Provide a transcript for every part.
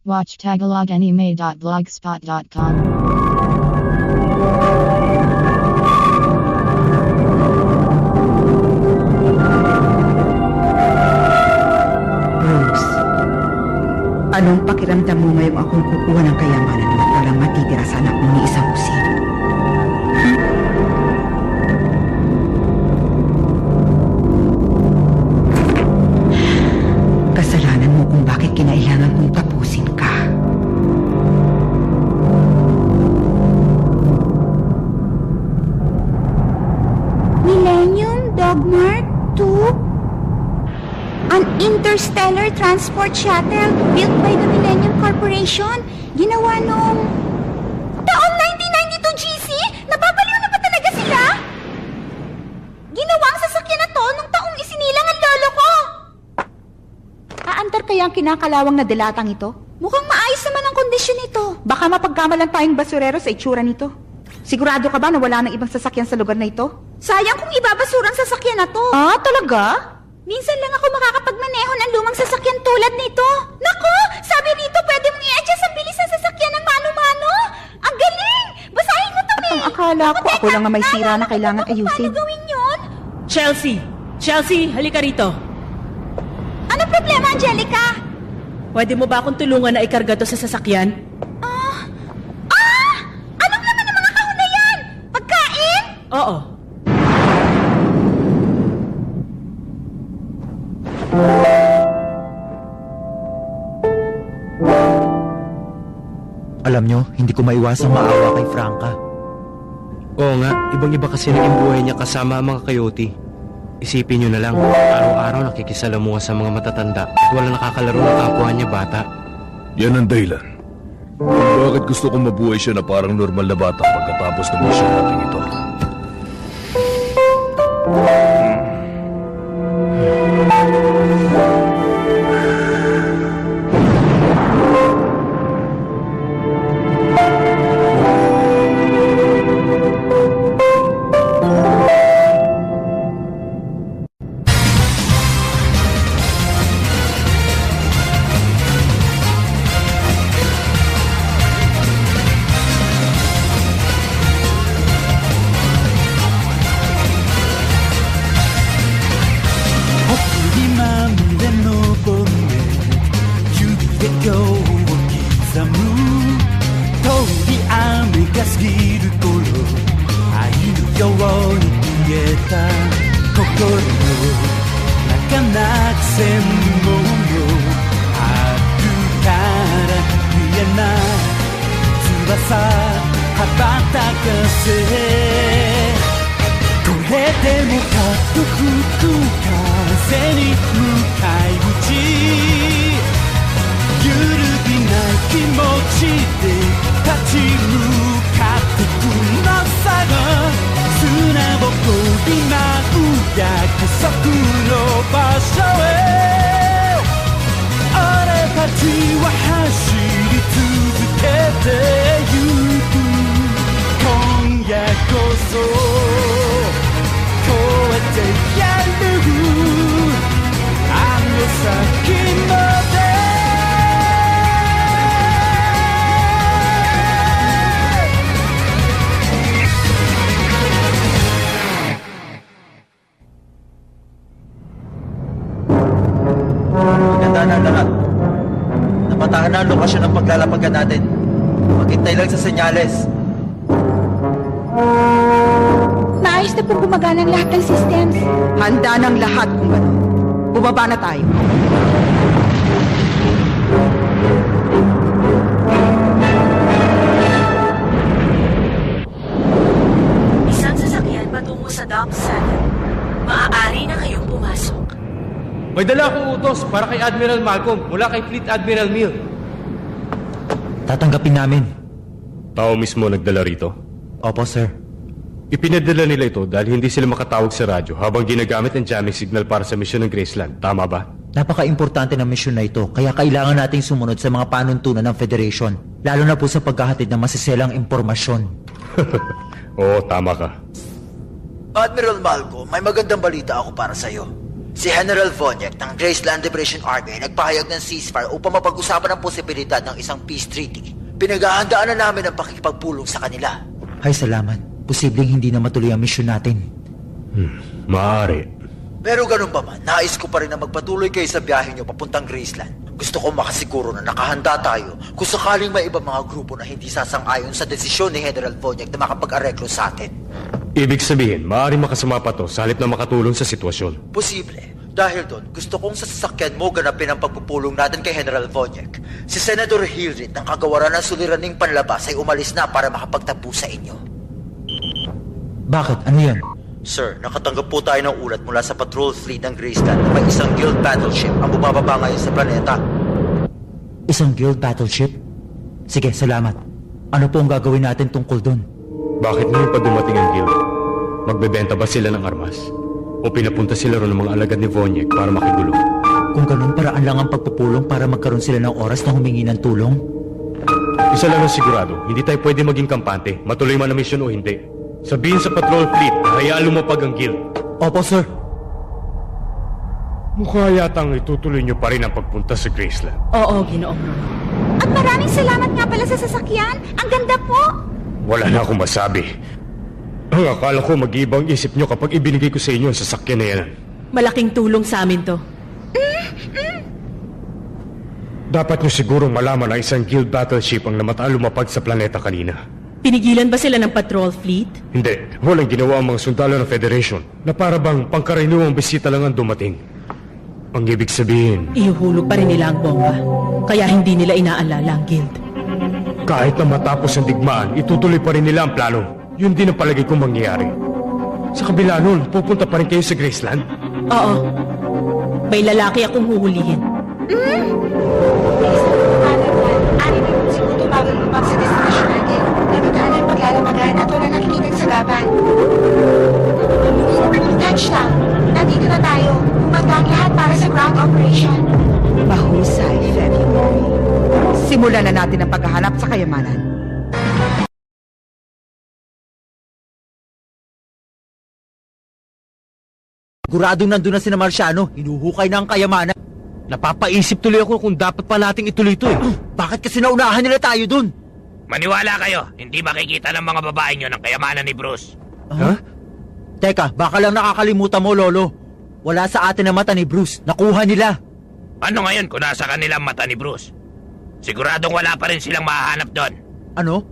Watch tagaloganime.blogspot.com. Anong pakiramdam mo ngayong akong kukuha ng kayamanan mo at walang matitira sa anak mo ni isang usin? Kasalanan mo kung bakit kinailangan kong tapusin ka. Millennium Dogmart 2? An interstellar transport shuttle built by the Millennium Corporation. Ginawa noong taong 1992, GC? Nababaliw na ba talaga sila? Ginawa ang sasakyan na to nung taong isinilang ang lolo ko. Aantar kaya ang kinakalawang na dilatang ito? Mukhang maayos naman ang kondisyon nito. Baka mapagkamalan tayong basurero sa itsura nito. Sigurado ka ba na wala nang ibang sasakyan sa lugar na ito? Sayang kung ibabasura ang sasakyan na to. Ah, talaga? Minsan lang ako makakapagmaneho ng lumang sasakyan tulad nito. Nako! Sabi rito pwede mong i-adjust ang bilis ng sasakyan ng mano-mano. Ang galing! Basahin mo to, May! Ang akala ko ako lang ang may sira na kailangan ayusin. Paano gawin yun? Chelsea! Chelsea, halika rito. Ano problema, Angelica? Pwede mo ba akong tulungan na ikarga to sa sasakyan? Anong laman ng mga kahon na yan? Pagkain? Oo. Alam nyo, hindi ko maiwasang maawa kay Franca. Oo nga, ibang-iba kasi naging buhay niya kasama ang mga coyote. Isipin nyo na lang, araw-araw nakikisalamuha sa mga matatanda at wala nakakalaro ng kapwa niya bata. Yan ang dahilan. Kung bakit gusto kong mabuhay siya na parang normal na bata pagkatapos ng misyon natin ito. Napatahan na ang lokasyon ng paglalapagan natin. Maghintay lang sa senyales. Maayos na po gumagana ang lahat ng systems. Handa ng lahat kung gano'n. Bumaba na tayo. Isang sasakyan patungo sa Dock 7. Maaari na kayong pumasok. May dala akong utos para kay Admiral Malcolm mula kay Fleet Admiral Mill. Tatanggapin namin. Tao mismo nagdala rito. Opo, sir. Ipinadala nila ito dahil hindi sila makatawag sa radyo habang ginagamit ang jamming signal para sa misyon ng Graceland. Tama ba? Napaka-importante ng misyon na ito, kaya kailangan nating sumunod sa mga panuntunan ng Federation, lalo na po sa paghahatid ng masiselang impormasyon. Oo, tama ka. Admiral Malcolm, may magandang balita ako para sa'yo. Si General Vonyek ng Graceland Liberation Army ay nagpahayag ng ceasefire upang mapag-usapan ang posibilidad ng isang peace treaty. Pinaghahandaan na namin ang pakikipagpulong sa kanila. Ay, salamat. Posibleng hindi na matuloy ang misyon natin. Maaari. Pero ganun pa man, nais ko pa rin na magpatuloy kayo sa biyahe nyo papuntang Graceland. Gusto ko makasiguro na nakahanda tayo kung sakaling may ibang mga grupo na hindi sasang-ayon sa desisyon ni General Vonyek na makapag-areklo sa atin. Ibig sabihin, maaari makasama pa to sa halip na makatulong sa sitwasyon. Posible. Dahil doon, gusto kong sa sasakyan mo ganapin ang pagpupulong natin kay General Vonyek. Si Senator Hillrit ng kagawaran ng suliraning panlabas ay umalis na para makapagtapo sa inyo. Bakit? Ano yan? Sir, nakatanggap po tayo ng ulat mula sa patrol fleet ng Graceland na may isang guild battleship ang bumababa ngayon sa planeta. Isang guild battleship? Sige, salamat. Ano po ang gagawin natin tungkol doon? Bakit ngayon pa dumating ang guild? Magbebenta ba sila ng armas? O pinapunta sila ron ng mga alagad ni Vonyek para makigulo? Kung ganun, paraan lang ang pagpupulong para magkaroon sila ng oras na humingi ng tulong? Isa lang ang sigurado, hindi tayo pwede maging kampante, matuloy man ang misyon o hindi. Sabihin sa patrol fleet na hayaan lumapag ang guild. Opo, sir. Mukha yatang itutuloy nyo pa rin ang pagpunta sa Graceland. Oo, Ginoong Rolo. At maraming salamat nga pala sa sasakyan. Ang ganda po. Wala na akong masabi. Ang akala ko mag-iibang isip nyo kapag ibinigay ko sa inyo ang sasakyan na yan. Malaking tulong sa amin to. Dapat nyo sigurong malaman na isang guild battleship ang namataan lumapag sa planeta kanina. Pinigilan ba sila ng patrol fleet? Hindi, walang ginawa ang mga sundalo ng Federation na para bang pangkaraniwang bisita lang ang dumating. Ang ibig sabihin, Ihuhulog pa rin nila ang bomba. Kaya hindi nila inaalala ang guild. kahit na matapos ang digmaan, itutuloy pa rin nila ang plano. Yun din ang palagay kong mangyayari. Sa kabila nun, pupunta pa rin kayo sa Graceland? Oo. May lalaki akong huhulihin. Ani na yung segundo bago lumabag sa destinasyon natin. Nagkakaroon ng paglalamagan at wala nakikita sa gaban. Touchdown! Nandito na tayo. Umanda ang lahat para sa ground operation. Mahusay, February. Simulan na natin ang paghahanap sa kayamanan. Guradong nandun na sina Marciano, hinuhukay na ang kayamanan. Napapaisip tuloy ako kung dapat pa nating ituloy ito eh. Bakit kasi naunahan nila tayo dun? Maniwala kayo, hindi makikita ng mga babae nyo ng kayamanan ni Bruce. Ha? Teka, baka lang nakakalimutan mo, Lolo. Wala sa atin ang mata ni Bruce. Nakuha nila. Ano ngayon kung nasa kanilang mata ni Bruce? Siguradong wala pa rin silang mahahanap doon. Ano?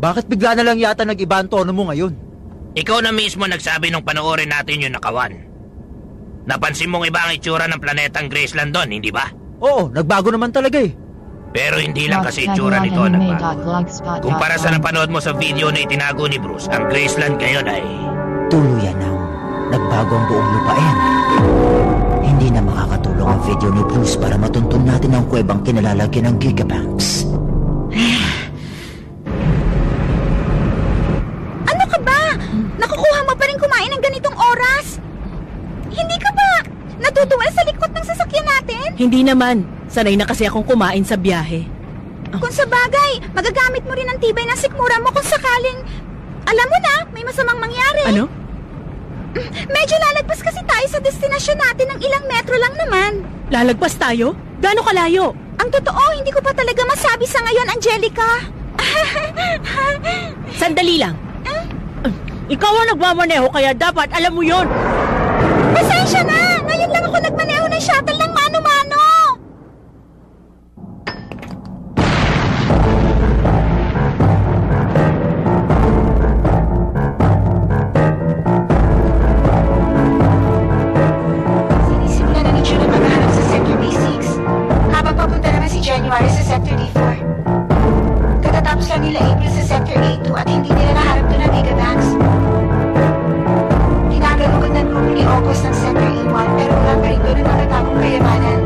Bakit bigla na lang yata nag-iba ang tono mo ngayon? Ikaw na mismo nagsabi nung panoorin natin yung nakawan. Napansin mong iba ang itsura ng planetang Graceland doon, hindi ba? Oo, nagbago naman talaga eh. Pero hindi lang kasi itsura nito ang nagbago. Kumpara sa napanood mo sa video na itinago ni Bruce, ang Graceland ngayon ay... Tuluyan ang nagbago ang buong lupain. Hindi na makakatulong ang video ni Bruce para matuntun natin ang kuwebang kinalalagyan ng Gigabanks. Ano ka ba? Nakukuha mo pa rin kumain ng ganitong oras? Hindi ka ba natutuwa sa likod ng sasakyan natin? Hindi naman. Sanay na kasi akong kumain sa biyahe. Kung sa bagay, magagamit mo rin ang tibay ng sikmura mo kung sakaling... Alam mo na, may masamang mangyari. Ano? Medyo lalagpas kasi tayo sa destinasyon natin ng ilang metro lang naman. Lalagpas tayo? Gaano kalayo? Ang totoo, hindi ko pa talaga masabi sa ngayon, Angelica. Sandali lang. Ikaw ang nagmamaneho kaya dapat alam mo yon. Pasensya na! Ngayon lang ako nagmaneho ng shuttle ng mano-mano! Sinisimulan na ni June ang paghahanap sa Sector B6. Habang papunta naman si January sa Sector D4. Katatapos lang nila April sa Sector A2 at hindi nila naharap doon ang Gigabanks. Tinagalugod ng grupo ni August ng Sector A1 pero wala pa rin doon ang natatapong kayamanan.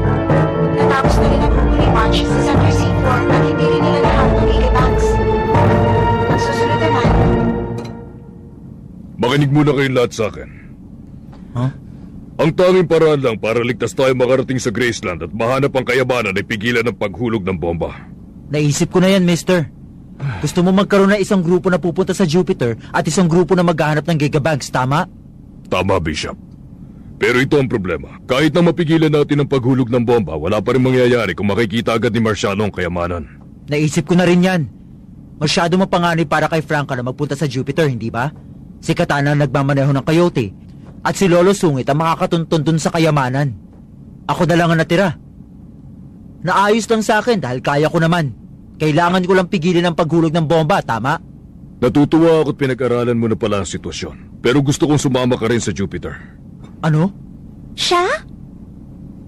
Natapos na rin ang grupo ni March sa Sector C4 at hindi rin nila naharap ang Gigabanks. Ang susunod naman, Makinig muna kayong lahat sa akin. Huh? Ang tanging paraan lang para ligtas tayo makarating sa Graceland at mahanap ang kayamanan ay pigilan ang paghulog ng bomba. Naisip ko na yan, mister. Gusto mo magkaroon ng isang grupo na pupunta sa Jupiter at isang grupo na maghahanap ng Gigabanks, tama? Tama, Bishop. Pero ito ang problema. Kahit na mapigilan natin ang paghulog ng bomba, wala pa rin mangyayari kung makikita agad ni Marciano ang kayamanan. Naisip ko na rin yan. Masyado mapanganib para kay Franca na magpunta sa Jupiter, hindi ba? Si Katana ang nagmamaneho ng Coyote. At si Lolo Sungit ang makakatuntun dun sa kayamanan. Ako na lang ang natira. Naayos lang sa akin dahil kaya ko naman. Kailangan ko lang pigilin ang paghulog ng bomba, tama? Natutuwa ako't pinag-aralan mo na pala ang sitwasyon. Pero gusto kong sumama ka rin sa Jupiter. Ano? Siya?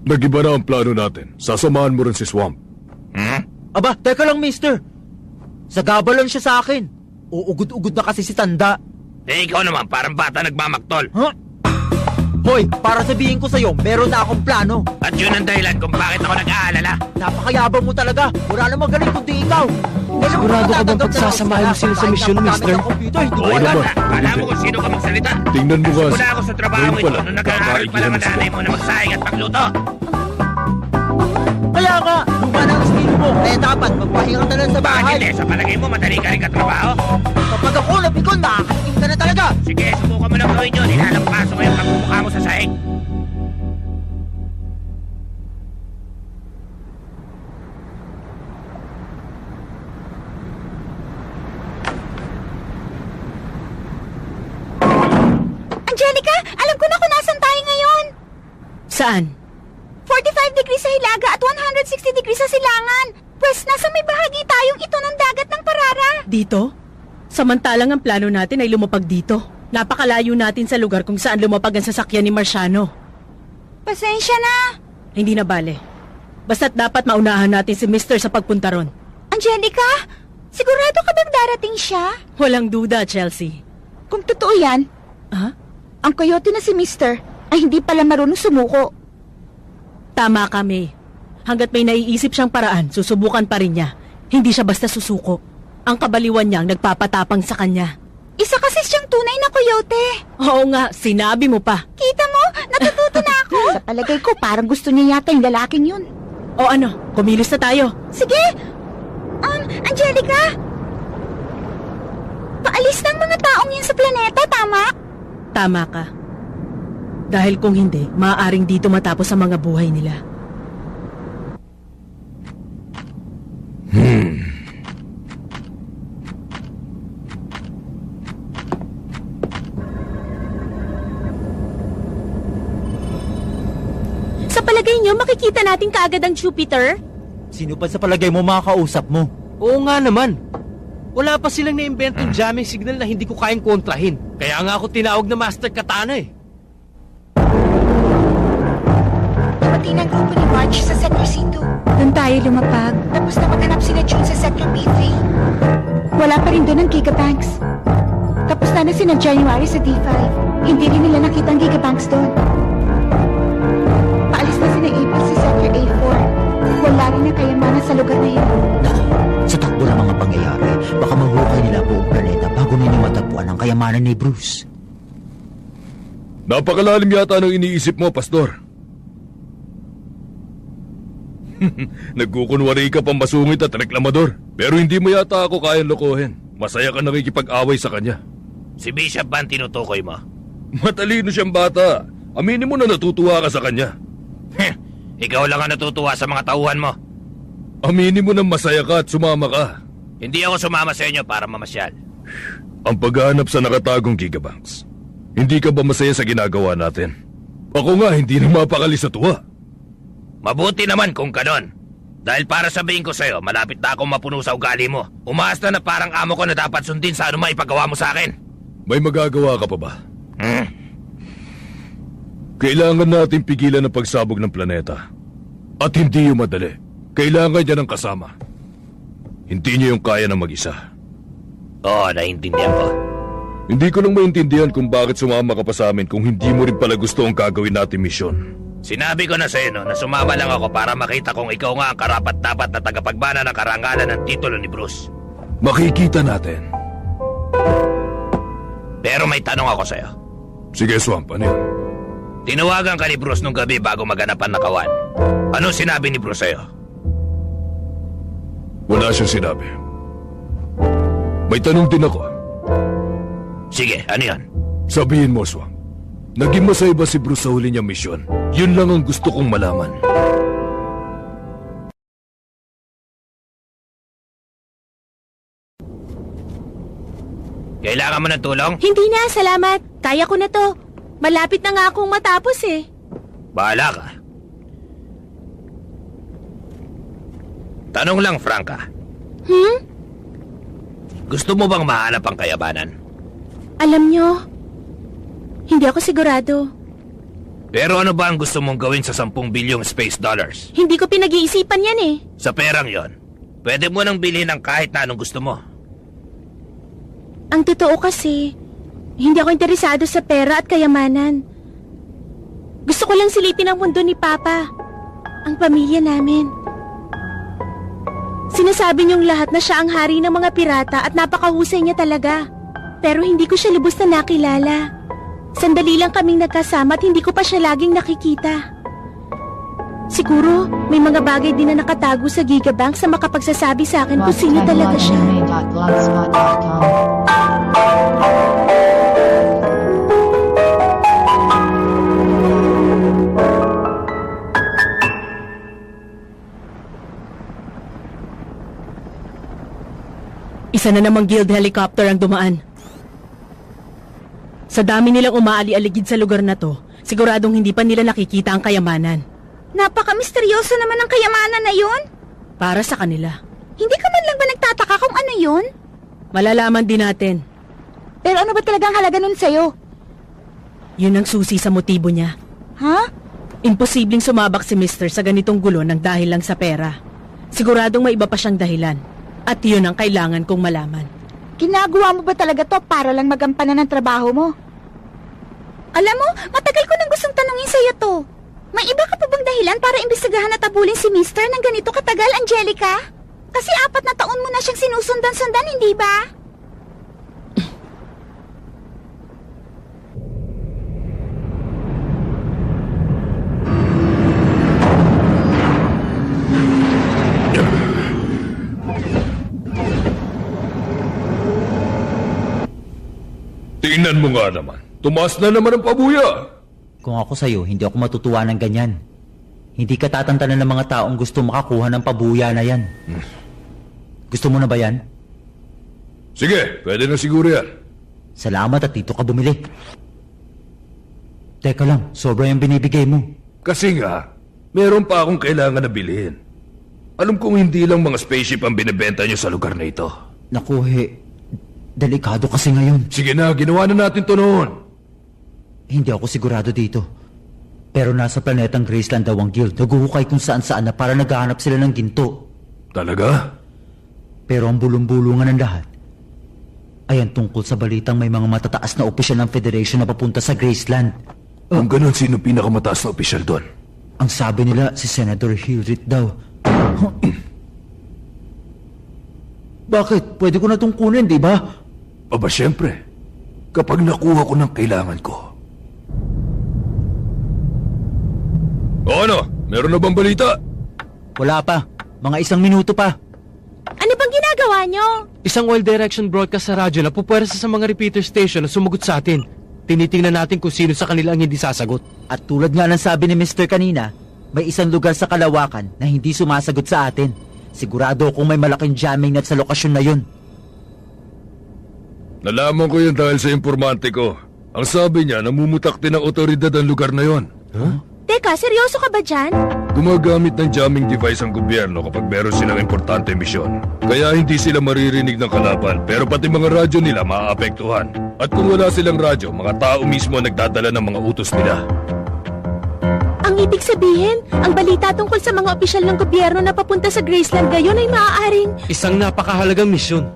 Nag-iba na ang plano natin. Sasamahan mo rin si Swamp. Aba, teka lang, mister. Sagaba lang siya sa akin. Uugod-ugod na kasi si Tanda. Eh, ikaw naman, parang bata nagmamaktol. Huh? Hoy, para sabihin ko sa'yo, meron na akong plano. At yun ang dahilan kung bakit ako nag-aalala. Napakayabang mo talaga. Wala namang galing kundi ikaw. Sigurado ka bang pagsasamahin mo sila sa misyon, mister? Oo Wala naman. na, akala mo kung sino ka magsalita. Tingnan mo kasi. Simula ako sa trabaho Ngayon ito pala, nung nag-aaral pa lang ang nanay mo na magsaing at magluto. Kaya nga, luma na ang skill mo. Kaya dapat magpahinga ka na lang sa Bakit bahay. hindi? Sa palagay mo, madali ka rin katrabaho? Kapag ako napikon, nakakatingin ka na talaga. Sige, subukan mo lang gawin yun. Inalampaso ko yung pagmumukha mo sa sahig. Angelica, alam ko na kung nasan tayo ngayon. Saan? 45 degrees sa hilaga at 160 degrees sa silangan. Pwes, nasa may bahagi tayong ito ng dagat ng Parara. Dito? Samantalang ang plano natin ay lumapag dito. Napakalayo natin sa lugar kung saan lumapag ang sasakyan ni Marciano. Pasensya na. Hindi na bale. Basta't dapat maunahan natin si Mister sa pagpunta ron. Angelica, sigurado ka bang darating siya? Walang duda, Chelsea. Kung totoo yan, Ha? ang coyote na si Mister ay hindi pala marunong sumuko. Tama ka, May. Hanggat may naiisip siyang paraan, susubukan pa rin niya. Hindi siya basta susuko. Ang kabaliwan niyang nagpapatapang sa kanya. Isa kasi siyang tunay na coyote. Oo nga, sinabi mo pa. Kita mo, natututo na ako. Sa palagay ko, parang gusto niya yata yung lalaking yun. O ano, kumilos na tayo. Sige! Angelica! Paalis ng mga taong yun sa planeta, tama? Tama ka. Dahil kung hindi, maaaring dito matapos ang mga buhay nila. Sa palagay niyo, makikita natin kaagad ang Jupiter? Sino pa sa palagay mo makakausap mo? Oo nga naman. Wala pa silang na-inventong jamming signal na hindi ko kayang kontrahin. Kaya nga ako tinawag na Master Katana eh. Dumating ang grupo ni March sa Sector C2. Doon tayo lumapag. Tapos na maghanap sila June sa Sector B3. Wala pa rin doon ang Gigabanks. Tapos na sila January sa D5. Hindi rin nila nakita ang Gigabanks doon. Paalis na sila April sa Sector A4. Wala rin na kayamanan sa lugar na yun. Naku, sa takbo ng mga pangyayari, baka mahukay nila buong planeta bago nila matagpuan ang kayamanan ni Bruce. Napakalalim yata ng iniisip mo, Pastor. Nagkukunwari ka pang masungit at reklamador. Pero hindi mo yata ako kayang lokohin. Masaya ka nakikipag-away sa kanya. Si Bishop ba ang tinutukoy mo? Matalino siyang bata. Aminin mo na natutuwa ka sa kanya. Ikaw lang ang natutuwa sa mga tauhan mo. Aminin mo na masaya ka at sumama ka. Hindi ako sumama sa inyo para mamasyal. Ang paghahanap sa nakatagong Gigabanks. Hindi ka ba masaya sa ginagawa natin? Ako nga, hindi na mapakali sa tuwa. Mabuti naman kung ganon. Dahil para sabihin ko sa'yo, malapit na akong mapuno sa ugali mo. Umaas na parang amo ko na dapat sundin sa anumang ipagawa mo sa akin. May magagawa ka pa ba? Kailangan natin pigilan ang pagsabog ng planeta. At hindi yung madali. Kailangan niya ng kasama. Hindi niya yung kaya ng mag-isa. Oo, naiintindihan ko. Hindi ko lang maintindihan kung bakit sumama ka pa sa amin kung hindi mo rin pala gusto ang gagawin natin misyon. Sinabi ko na sa'yo no, na sumama lang ako para makita kung ikaw nga ang karapat-dapat na tagapagmana ng karangalan ng titulo ni Bruce. Makikita natin. Pero may tanong ako sa'yo. Sige, Swamp, ano yun? Tinawagan ka ni Bruce nung gabi bago maganapan na kawan. Ano sinabi ni Bruce sa'yo? Wala siyang sinabi. May tanong din ako. Sige, ano yan? Sabihin mo, Swamp. Naging masaya ba si Bruce sa huli niyang misyon? Yun lang ang gusto kong malaman. Kailangan mo ng tulong? Hindi na, salamat. Kaya ko na to. Malapit na nga akong matapos eh. Bahala ka. Tanong lang, Franca. Gusto mo bang mahanap ang kayamanan? Alam nyo, hindi ako sigurado. Pero ano ba ang gusto mong gawin sa 10 bilyong space dollars? Hindi ko pinag-iisipan yan eh. Sa perang yon, pwede mo nang bilhin ng kahit na anong gusto mo. Ang totoo kasi, hindi ako interesado sa pera at kayamanan. Gusto ko lang silipin ang mundo ni Papa, ang pamilya namin. Sinasabi niyong lahat na siya ang hari ng mga pirata at napakahusay niya talaga. Pero hindi ko siya lubos na nakilala. Sandali lang kaming nagkasama at hindi ko pa siya laging nakikita. Siguro, may mga bagay din na nakatago sa Gigabank sa makapagsasabi sa akin kung sino talaga siya. Isa na namang guild helicopter ang dumaan. Sa dami nilang umaali-aligid sa lugar na to, siguradong hindi pa nila nakikita ang kayamanan. Napaka-misteryoso naman ang kayamanan na yun. Para sa kanila. Hindi ka man lang ba nagtataka kung ano yun? Malalaman din natin. Pero ano ba talagang halaga nun sa'yo? Yun ang susi sa motibo niya. Ha? Imposibleng sumabak si Mister sa ganitong gulo ng dahil lang sa pera. Siguradong may iba pa siyang dahilan. At yun ang kailangan kong malaman. Ginagawa mo ba talaga to para lang magampanan ng trabaho mo? Alam mo, matagal ko nang gustong tanungin sa'yo to. May iba ka pa bang dahilan para imbestigahan at abulin si Mister ng ganito katagal, Angelica? Kasi 4 na taon mo na siyang sinusundan-sundan, hindi ba? Tingnan mo nga naman. Tumaas na naman ang pabuya. Kung ako sa'yo, hindi ako matutuwa ng ganyan. Hindi ka tatantanan ng mga taong gusto makakuha ng pabuya na yan. Gusto mo na ba yan? Sige, pwede na siguro yan. Salamat at dito ka bumili. Teka lang, sobra yung binibigay mo. Kasi nga, meron pa akong kailangan na bilhin. Alam kong hindi lang mga spaceship ang binibenta nyo sa lugar na ito. Naku, delikado kasi ngayon. Sige na, ginawa na natin to noon. Hindi ako sigurado dito. Pero nasa planetang Graceland daw ang guild. Naguhukay kung saan-saan na para naghahanap sila ng ginto. Talaga? Pero ang bulong-bulungan ng lahat ay ang tungkol sa balitang may mga matataas na opisyal ng Federation na papunta sa Graceland. Kung ganun, sino pinakamataas na opisyal doon? Ang sabi nila, si Senator Hillrit daw. Bakit? Pwede ko na itong kunin, di ba? Aba, syempre. Kapag nakuha ko ng kailangan ko. O ano? Meron na bang balita? Wala pa. Mga 1 minuto pa. Ano bang ginagawa nyo? Isang oil direction broadcast sa radyo na pupwersa sa mga repeater station na sumagot sa atin. Tinitingnan natin kung sino sa kanila ang hindi sasagot. At tulad nga ng sabi ni Mr. kanina, may isang lugar sa kalawakan na hindi sumasagot sa atin. Sigurado akong may malaking jamming net sa lokasyon na yun. Nalaman ko yun dahil sa informante ko. Ang sabi niya, namumutak din ng otoridad ang lugar na yon. Huh? Teka, seryoso ka ba dyan? Gumagamit ng jamming device ang gobyerno kapag meron silang importante misyon. Kaya hindi sila maririnig ng kalaban, pero pati mga radyo nila maaapektuhan. At kung wala silang radyo, mga tao mismo ang nagdadala ng mga utos nila. Ang ibig sabihin, ang balita tungkol sa mga opisyal ng gobyerno na papunta sa Graceland ngayon ay maaaring... Isang napakahalagang misyon.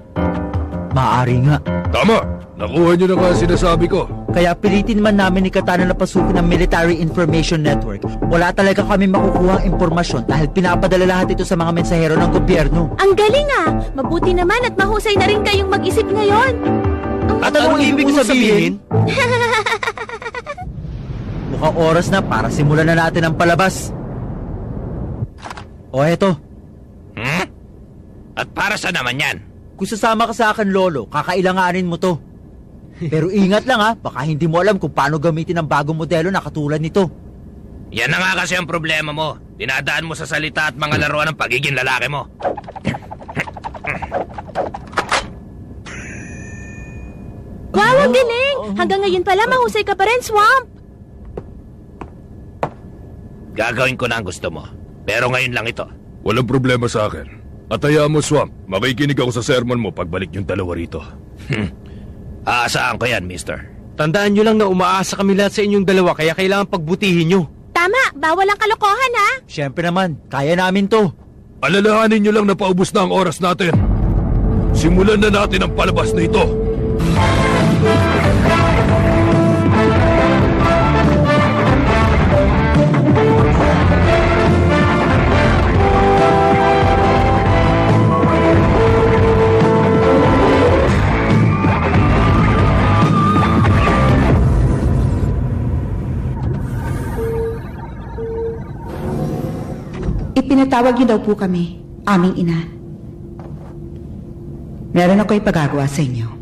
Maaari nga. Tama! Nakuha niyo na nga sinasabi ko. Kaya pilitin man namin ni Katana na pasukin ang Military Information Network. Wala talaga kami makukuha ang impormasyon dahil pinapadala lahat ito sa mga mensahero ng gobyerno. Ang galing ah! Mabuti naman at mahusay na rin kayong mag-isip ngayon. At anong ibig mo sabihin? Mukhang oras na para simulan na natin ang palabas. O eto, At para sa naman yan? kung sasama ka sa akin, Lolo, kakailanganin mo to. Pero ingat lang ha, baka hindi mo alam kung paano gamitin ang bagong modelo na katulad nito. Yan na nga kasi ang problema mo. Dinadaan mo sa salita at mga laruan ng pagiging lalaki mo. Wow, ang galing! Hanggang ngayon pala, mahusay ka pa rin, Swamp! Gagawin ko na ang gusto mo. Pero ngayon lang ito. Walang problema sa akin. At hayaan mo, Swamp. Makikinig ako sa sermon mo pagbalik yung dalawa rito. Aasaan ko yan, mister. Tandaan nyo lang na umaasa kami lahat sa inyong dalawa kaya kailangan pagbutihin nyo. Tama, bawal ang kalokohan, ha? Siyempre naman, kaya namin to. Alalahanin nyo lang na paubos na ang oras natin. Simulan na natin ang palabas na ito. Ipinatawag niyo daw po kami, aming ina. Meron ako ipagagawa sa inyo.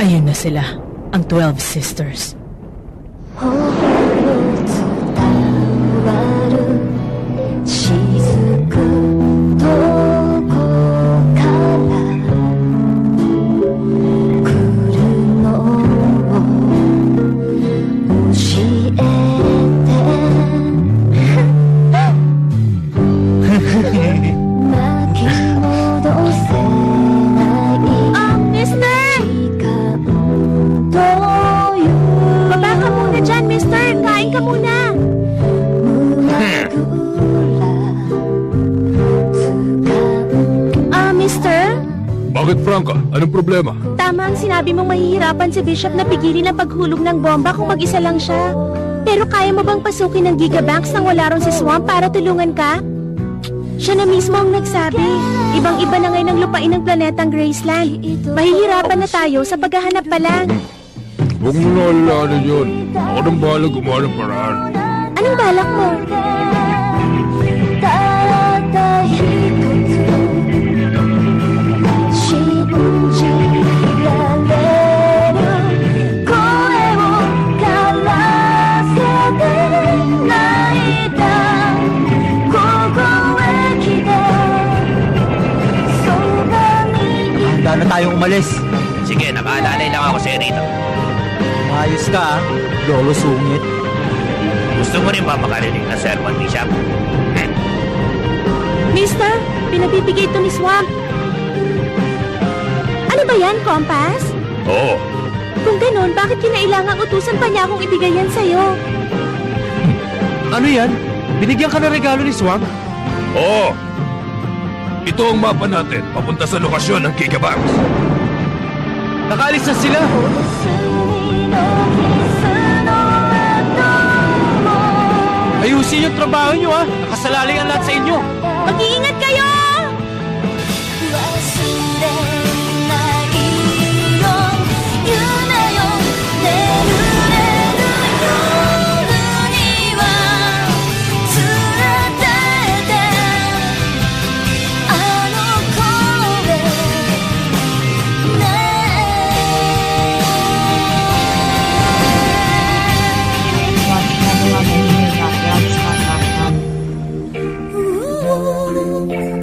Ayun na sila, ang 12 Sisters. Mister! Baba ka muna dyan, mister! Kain ka muna! Mister? Bakit, Franca? Anong problema? Tama ang sinabi mong mahihirapan si Bishop na pigilin ang paghulog ng bomba kung mag-isa lang siya. Pero kaya mo bang pasukin ng Gigabanks nang wala ron si Swamp para tulungan ka? Siya na mismo ang nagsabi. Ibang-iba na ngayon ang lupain ng planetang Graceland. Mahihirapan na tayo sa paghahanap pa lang. Huwag mo na alalahanin yun. Ako nang bahala gumawa ng paraan. Anong balak mo? Handa na tayong umalis. Sige, nakaalalay lang ako sa'yo rito. Maayos ka ha, Lolo Sungit. Gusto mo rin ba makarinig na sermon, Bishop? Mister, pinabibigay ito ni Swamp. Ano ba yan, Compass? Oo. Kung ganun, bakit kinailangang utusan pa niya akong ibigay yan sa'yo? Ano yan? Binigyan ka ng regalo ni Swamp? Oo. Ito ang mapa natin papunta sa lokasyon ng Gigabanks. Nakaalis na sila! Ayusin yung trabaho nyo ha! Nakasalaling ang lahat sa inyo! Mag-iingat kayo! Watch